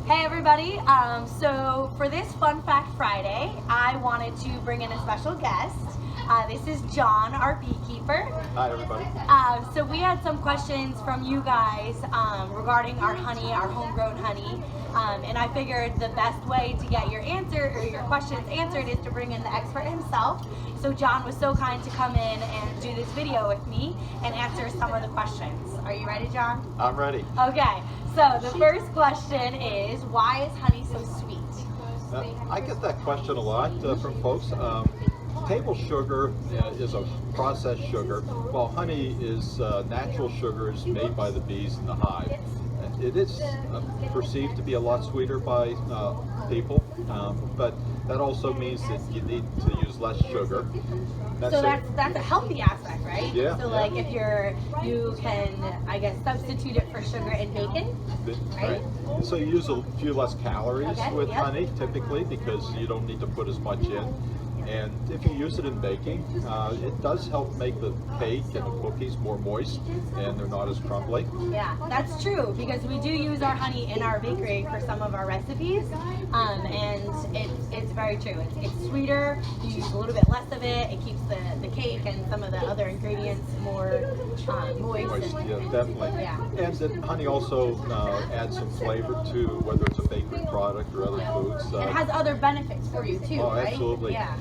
Hey everybody, so for this Fun Fact Friday, I wanted to bring in a special guest. This is John, our beekeeper. Hi everybody. So we had some questions from you guys regarding our honey, our homegrown honey, and I figured the best way to get your answer or your questions answered is to bring in the expert himself. So John was so kind to come in and do this video with me and answer some of the questions. Are you ready, John? I'm ready. Okay, so the first question is, why is honey so sweet? I get that question a lot from folks. Table sugar is a processed sugar, while honey is natural sugars made by the bees in the hive. It is perceived to be a lot sweeter by people, but that also means that you need to use less sugar. So that's a healthy aspect, right? Yeah. So like if you can, I guess, substitute it for sugar in bacon, right? So you use a few less calories with yep. honey typically because you don't need to put as much in. And if you use it in baking, it does help make the cake and the cookies more moist and they're not as crumbly. Yeah, that's true because we do use our honey in our bakery for some of our recipes, and it's very true. It's sweeter, you use a little bit less of it, it keeps the cake and some of the other ingredients more moist. Yeah, definitely. Yeah. And the honey also adds some flavor to whether it's a bakery product or other foods. It has other benefits for you too, right? Absolutely. Yeah.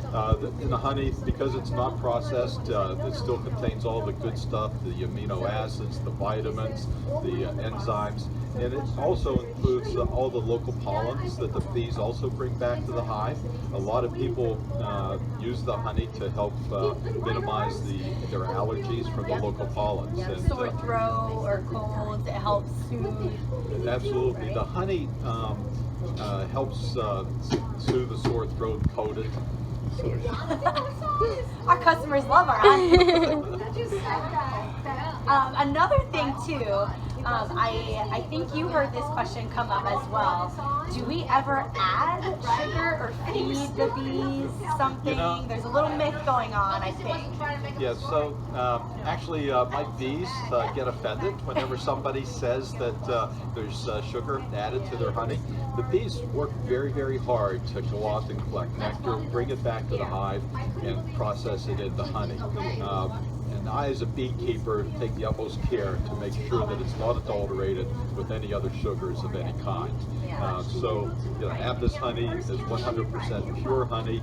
In the honey, because it's not processed, it still contains all the good stuff, the amino acids, the vitamins, the enzymes, and it also includes all the local pollens that the bees also bring back to the hive. A lot of people use the honey to help minimize their allergies from the local pollens. Yep. And, sore throat or colds, it helps soothe. Absolutely. Right? The honey helps soothe the sore throat and coat it. Our customers love our honey. Another thing too, I think you heard this question come up as well. Do we ever add sugar or feed the bees something? There's a little myth going on, I think. Yeah, so actually my bees get offended whenever somebody says that there's sugar added to their honey. The bees work very, very hard to go out and collect nectar, bring it back to the hive, and process it into honey. And I, as a beekeeper, take the utmost care to make sure that it's not adulterated with any other sugars of any kind. So, have this honey is 100% pure honey.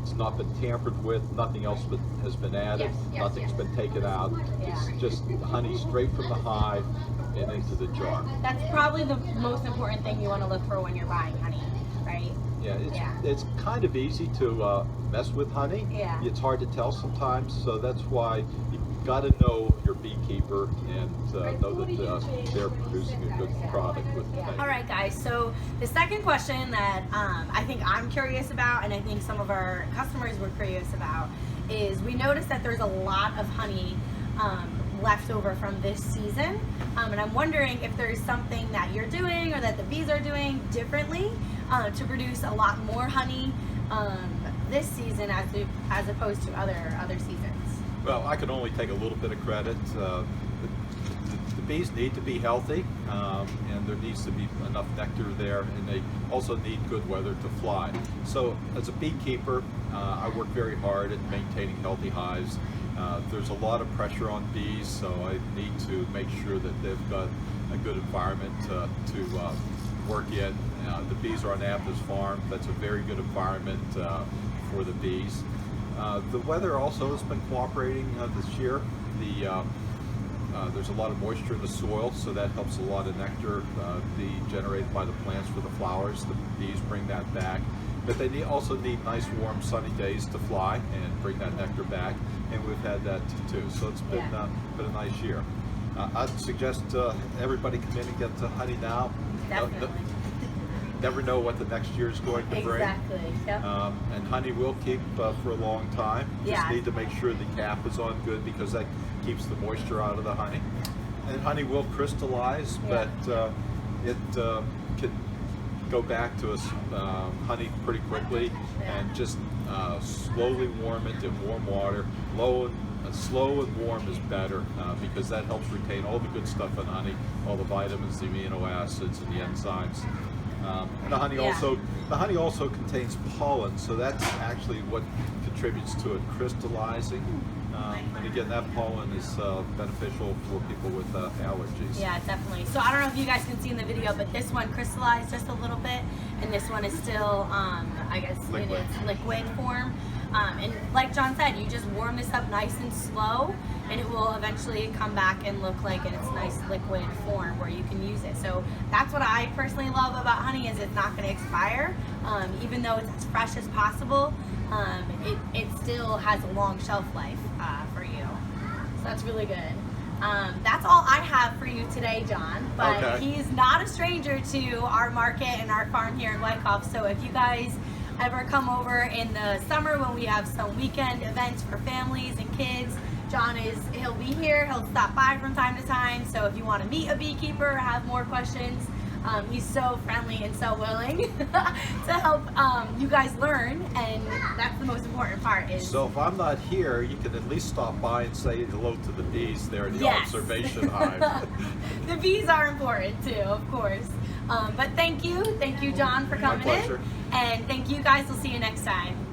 It's not been tampered with, nothing else has been added, nothing's been taken out. It's just honey straight from the hive and into the jar. That's probably the most important thing you want to look for when you're buying honey, right? Yeah, it's kind of easy to mess with honey. Yeah. It's hard to tell sometimes, so that's why you've got to know your beekeeper and know that they're producing a good product with honey. All right, guys, so the second question that I think I'm curious about, and I think some of our customers were curious about, is we noticed that there's a lot of honey left over from this season, and I'm wondering if there's something that you're doing or that the bees are doing differently to produce a lot more honey this season as opposed to other seasons. Well, I can only take a little bit of credit. The bees need to be healthy, and there needs to be enough nectar there, and they also need good weather to fly. So as a beekeeper, I work very hard at maintaining healthy hives. There's a lot of pressure on bees, so I need to make sure that they've got a good environment to work in. The bees are on Abner's farm. That's a very good environment for the bees. The weather also has been cooperating this year. There's a lot of moisture in the soil, so that helps a lot of nectar be generated by the plants for the flowers. The bees bring that back. But they also need nice, warm, sunny days to fly and bring that nectar back, and we've had that too. So it's been a nice year. I'd suggest everybody come in and get the honey now. Definitely. Never know what the next year is going to bring. Exactly. Yep. And honey will keep for a long time. Just need to make sure the cap is on good because that keeps the moisture out of the honey. And honey will crystallize, but it can go back to honey pretty quickly, and just slowly warm it in warm water. Slow and warm is better because that helps retain all the good stuff in honey, all the vitamins, the amino acids, and the enzymes. And the honey also contains pollen, so that's actually what contributes to it crystallizing. And again, that pollen is beneficial for people with allergies. Yeah, definitely. So I don't know if you guys can see in the video, but this one crystallized just a little bit, and this one is still, I guess, in its liquid form. And like John said, you just warm this up nice and slow, and it will eventually come back and look like in its nice liquid form where you can use it. So that's what I personally love about honey, is it's not going to expire. Even though it's as fresh as possible, it still has a long shelf life for you. So that's really good. That's all I have for you today, John. But okay. He's not a stranger to our market and our farm here in Wyckoff. So if you guys ever come over in the summer when we have some weekend events for families and kids, he'll be here. He'll stop by from time to time. So if you want to meet a beekeeper or have more questions, he's so friendly and so willing to help you guys learn, and that's the most important part. So if I'm not here, you can at least stop by and say hello to the bees there in the observation hive. The bees are important too, of course. But thank you John, for coming in, and thank you guys. We'll see you next time.